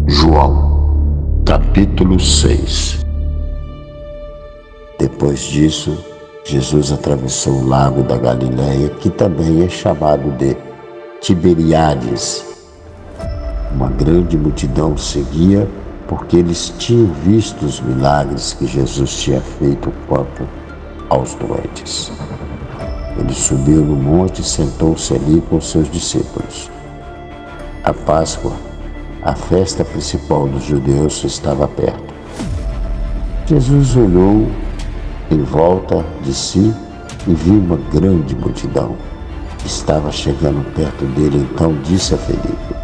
João, capítulo 6. Depois disso, Jesus atravessou o lago da Galileia, que também é chamado de Tiberíades. Uma grande multidão seguia, porque eles tinham visto os milagres que Jesus tinha feito quanto aos doentes. Ele subiu no monte e sentou-se ali com seus discípulos. A Páscoa, a festa principal dos judeus, estava perto. Jesus olhou em volta de si e viu uma grande multidão. Estava chegando perto dele, então disse a Felipe: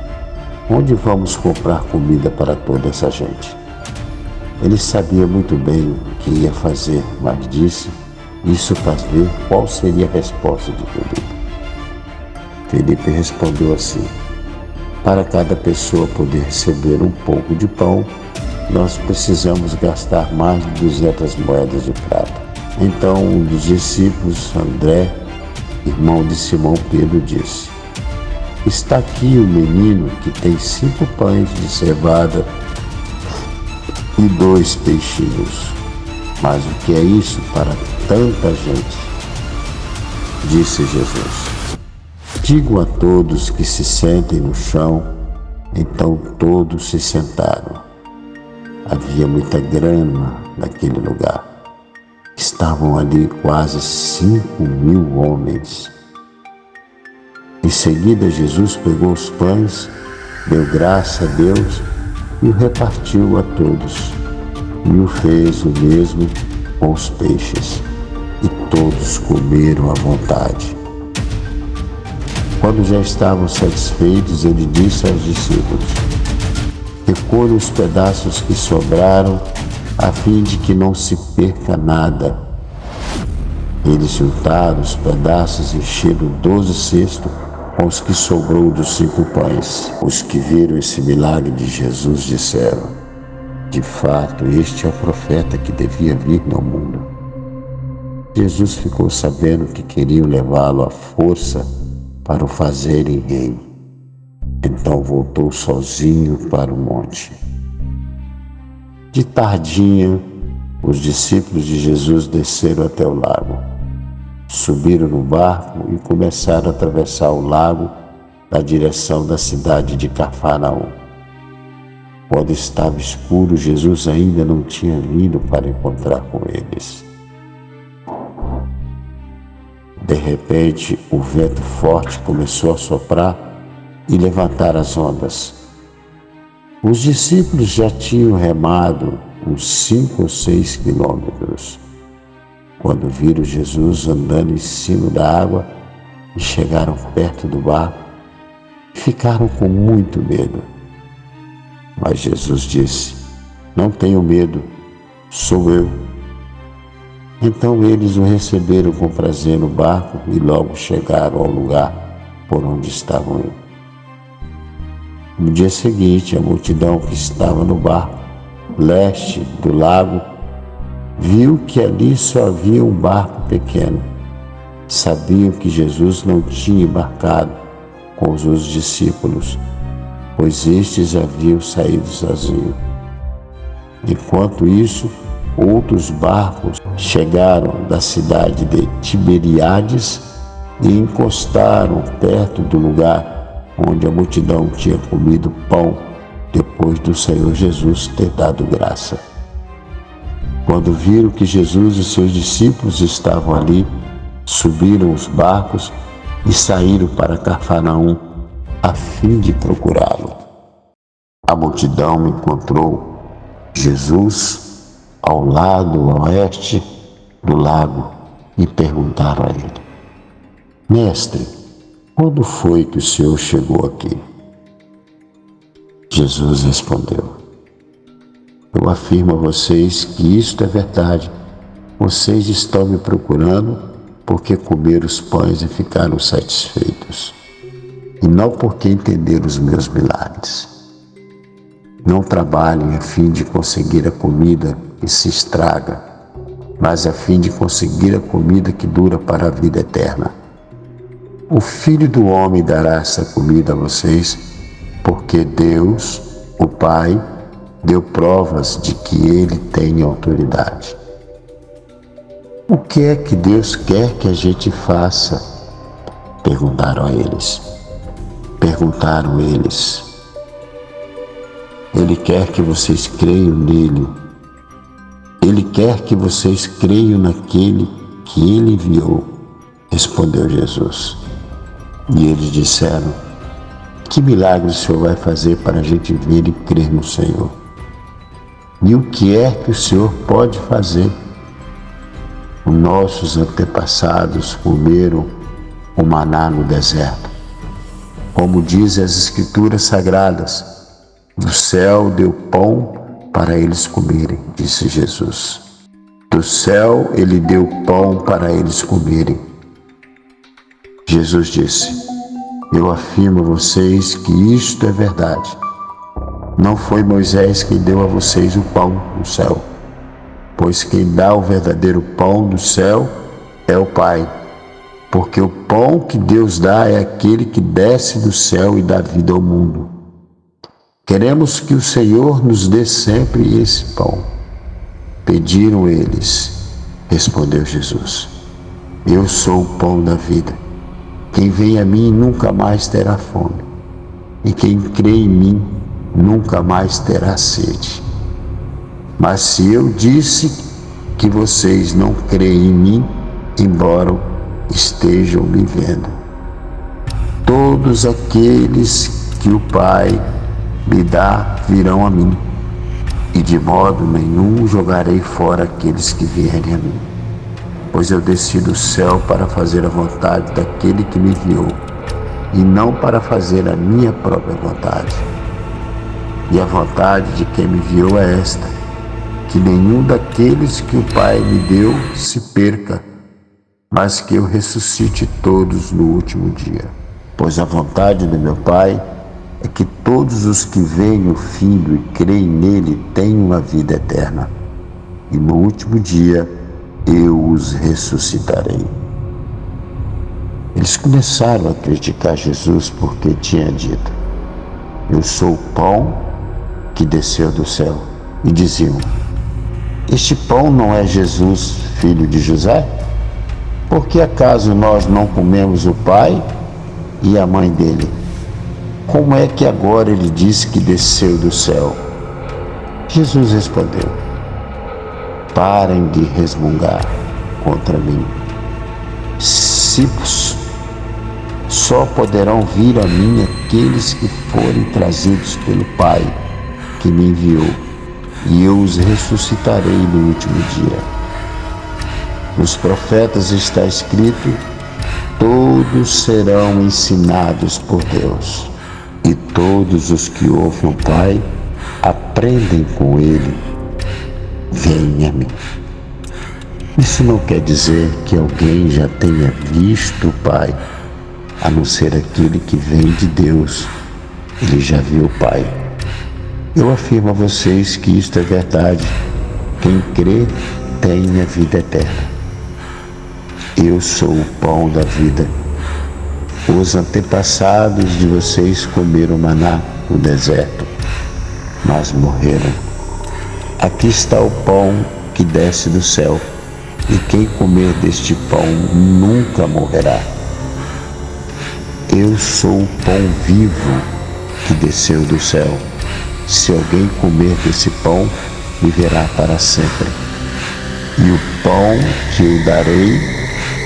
"Onde vamos comprar comida para toda essa gente?" Ele sabia muito bem o que ia fazer, mas disse isso para ver qual seria a resposta de Felipe. Felipe respondeu assim: "Para cada pessoa poder receber um pouco de pão, nós precisamos gastar mais de 200 moedas de prata." Então um dos discípulos, André, irmão de Simão Pedro, disse: "Está aqui um menino que tem 5 pães de cevada e 2 peixinhos. Mas o que é isso para tanta gente?" Disse Jesus: "Digo a todos que se sentem no chão." Então todos se sentaram. Havia muita grama naquele lugar. Estavam ali quase 5.000 homens. Em seguida, Jesus pegou os pães, deu graça a Deus e o repartiu a todos. E o fez o mesmo com os peixes. E todos comeram à vontade. Quando já estavam satisfeitos, ele disse aos discípulos: "Recolham os pedaços que sobraram, a fim de que não se perca nada." Eles juntaram os pedaços e encheram 12 cestos com os que sobrou dos 5 pães. Os que viram esse milagre de Jesus disseram: "De fato, este é o profeta que devia vir no mundo." Jesus ficou sabendo que queriam levá-lo à força para o fazerem rei. Então voltou sozinho para o monte. De tardinha, os discípulos de Jesus desceram até o lago. Subiram no barco e começaram a atravessar o lago na direção da cidade de Cafarnaum. Quando estava escuro, Jesus ainda não tinha vindo para encontrar com eles. De repente, o vento forte começou a soprar e levantar as ondas. Os discípulos já tinham remado uns 5 ou 6 quilômetros, quando viram Jesus andando em cima da água e chegaram perto do barco e ficaram com muito medo. Mas Jesus disse: "Não tenham medo, sou eu." Então eles o receberam com prazer no barco e logo chegaram ao lugar por onde estavam indo. No dia seguinte, a multidão que estava no barco, leste do lago, viu que ali só havia um barco pequeno. Sabiam que Jesus não tinha embarcado com os discípulos, pois estes haviam saído sozinhos. Enquanto isso, outros barcos chegaram da cidade de Tiberíades e encostaram perto do lugar onde a multidão tinha comido pão depois do Senhor Jesus ter dado graça. Quando viram que Jesus e seus discípulos estavam ali, subiram os barcos e saíram para Cafarnaum a fim de procurá-lo. A multidão encontrou Jesus ao lado oeste do lago e perguntaram a ele: "Mestre, quando foi que o Senhor chegou aqui?" Jesus respondeu: "Eu afirmo a vocês que isto é verdade. Vocês estão me procurando porque comeram os pães e ficaram satisfeitos, e não porque entenderam os meus milagres. Não trabalhem a fim de conseguir a comida que se estraga, mas a fim de conseguir a comida que dura para a vida eterna. O Filho do Homem dará essa comida a vocês, porque Deus O Pai deu provas de que ele tem autoridade. O que é que Deus quer que a gente faça? Perguntaram eles. Ele quer que vocês creiam nele. Ele quer que vocês creiam naquele que ele enviou, respondeu Jesus. E eles disseram: que milagre o Senhor vai fazer para a gente ver e crer no Senhor? E o que é que o Senhor pode fazer? Os nossos antepassados comeram o maná no deserto. Como dizem as Escrituras Sagradas, do céu deu pão para eles comerem, disse Jesus. Do céu ele deu pão para eles comerem. Jesus disse: eu afirmo a vocês que isto é verdade. Não foi Moisés quem deu a vocês o pão do céu, pois quem dá o verdadeiro pão do céu é o Pai. Porque o pão que Deus dá é aquele que desce do céu e dá vida ao mundo. Queremos que o Senhor nos dê sempre esse pão. Pediram eles. Respondeu Jesus: eu sou o pão da vida. Quem vem a mim nunca mais terá fome, e quem crê em mim nunca mais terá sede. Mas se eu disse que vocês não creem em mim, embora estejam me vendo, todos aqueles que o Pai me dá virão a mim, e de modo nenhum jogarei fora aqueles que vierem a mim. Pois eu desci do céu para fazer a vontade daquele que me enviou, e não para fazer a minha própria vontade. E a vontade de quem me enviou é esta: que nenhum daqueles que o Pai me deu se perca, mas que eu ressuscite todos no último dia. Pois a vontade do meu Pai é que todos os que veem o Filho e creem nele tenham a vida eterna, e no último dia eu os ressuscitarei. Eles começaram a criticar Jesus porque tinha dito: eu sou o pão que desceu do céu. E diziam: este pão não é Jesus, filho de José? Por que acaso nós não comemos o pai e a mãe dele? Como é que agora ele diz que desceu do céu? Jesus respondeu: parem de resmungar contra mim. Só poderão vir a mim aqueles que forem trazidos pelo Pai que me enviou, e eu os ressuscitarei no último dia. Nos profetas está escrito: todos serão ensinados por Deus, e todos os que ouvem o Pai aprendem com ele. Venha a mim. Isso não quer dizer que alguém já tenha visto o Pai, a não ser aquele que vem de Deus. Ele já viu o Pai. Eu afirmo a vocês que isto é verdade. Quem crê tem a vida eterna. Eu sou o pão da vida. Os antepassados de vocês comeram maná no deserto, mas morreram. Aqui está o pão que desce do céu, e quem comer deste pão nunca morrerá. Eu sou o pão vivo que desceu do céu. Se alguém comer desse pão, viverá para sempre. E o pão que eu darei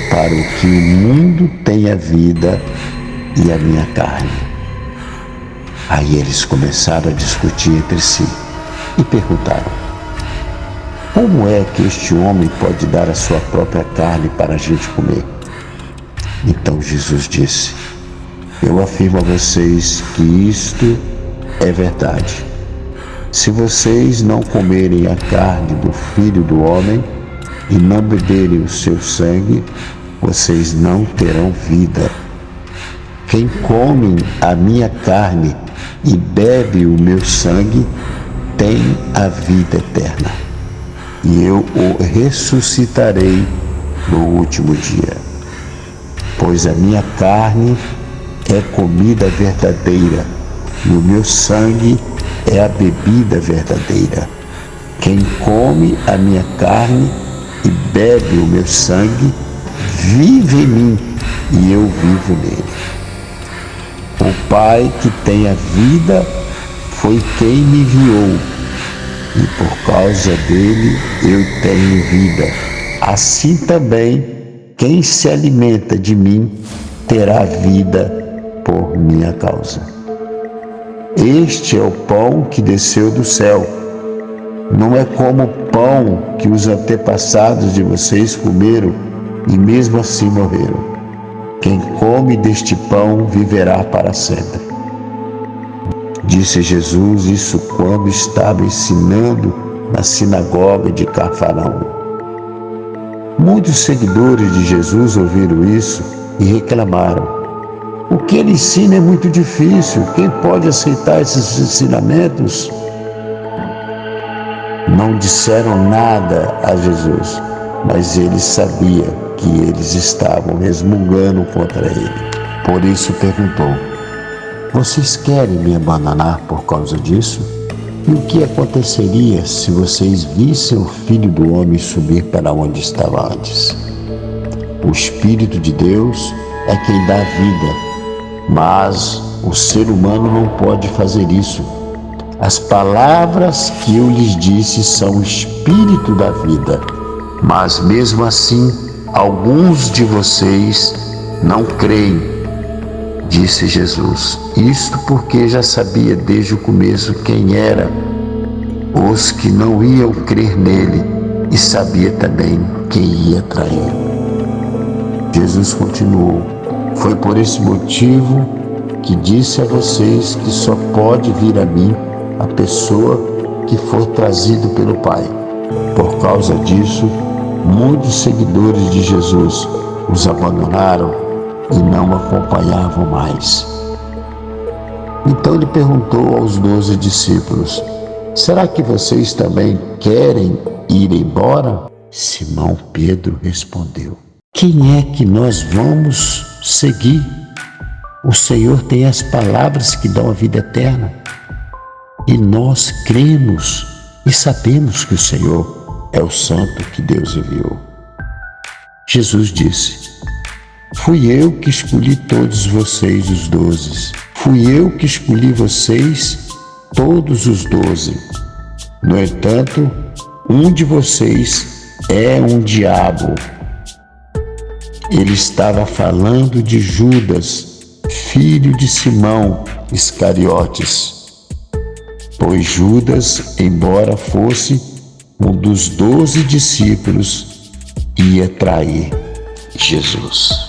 para o que o mundo tenha vida e a minha carne. Aí eles começaram a discutir entre si e perguntaram: como é que este homem pode dar a sua própria carne para a gente comer? Então Jesus disse: eu afirmo a vocês que isto é verdade. Se vocês não comerem a carne do Filho do Homem e não beberem o seu sangue, vocês não terão vida. Quem come a minha carne e bebe o meu sangue tem a vida eterna, e eu o ressuscitarei no último dia. Pois a minha carne é comida verdadeira, e o meu sangue é a bebida verdadeira. Quem come a minha carne e bebe o meu sangue, vive em mim e eu vivo nele. O Pai que tem a vida foi quem me enviou, e por causa dele eu tenho vida. Assim também, quem se alimenta de mim terá vida por minha causa. Este é o pão que desceu do céu. Não é como o pão que os antepassados de vocês comeram e mesmo assim morreram. Quem come deste pão viverá para sempre. Disse Jesus isso quando estava ensinando na sinagoga de Cafarnaum. Muitos seguidores de Jesus ouviram isso e reclamaram: o que ele ensina é muito difícil, quem pode aceitar esses ensinamentos? Não disseram nada a Jesus, mas ele sabia que eles estavam resmungando contra ele. Por isso perguntou: vocês querem me abandonar por causa disso? E o que aconteceria se vocês vissem o Filho do Homem subir para onde estava antes? O Espírito de Deus é quem dá vida, mas o ser humano não pode fazer isso. As palavras que eu lhes disse são o espírito da vida, mas mesmo assim, alguns de vocês não creem, disse Jesus. Isto porque já sabia desde o começo quem eram os que não iam crer nele e sabia também quem ia traí-lo. Jesus continuou: foi por esse motivo que disse a vocês que só pode vir a mim a pessoa que for trazido pelo Pai. Por causa disso, muitos seguidores de Jesus os abandonaram e não acompanhavam mais. Então ele perguntou aos 12 discípulos: será que vocês também querem ir embora? Simão Pedro respondeu: quem é que nós vamos seguir? O Senhor tem as palavras que dão a vida eterna. E nós cremos e sabemos que o Senhor é o Santo que Deus enviou. Jesus disse: fui eu que escolhi todos vocês, os 12. Fui eu que escolhi vocês, todos os 12. No entanto, um de vocês é um diabo. Ele estava falando de Judas, filho de Simão Iscariotes. Pois Judas, embora fosse um dos 12 discípulos, ia trair Jesus.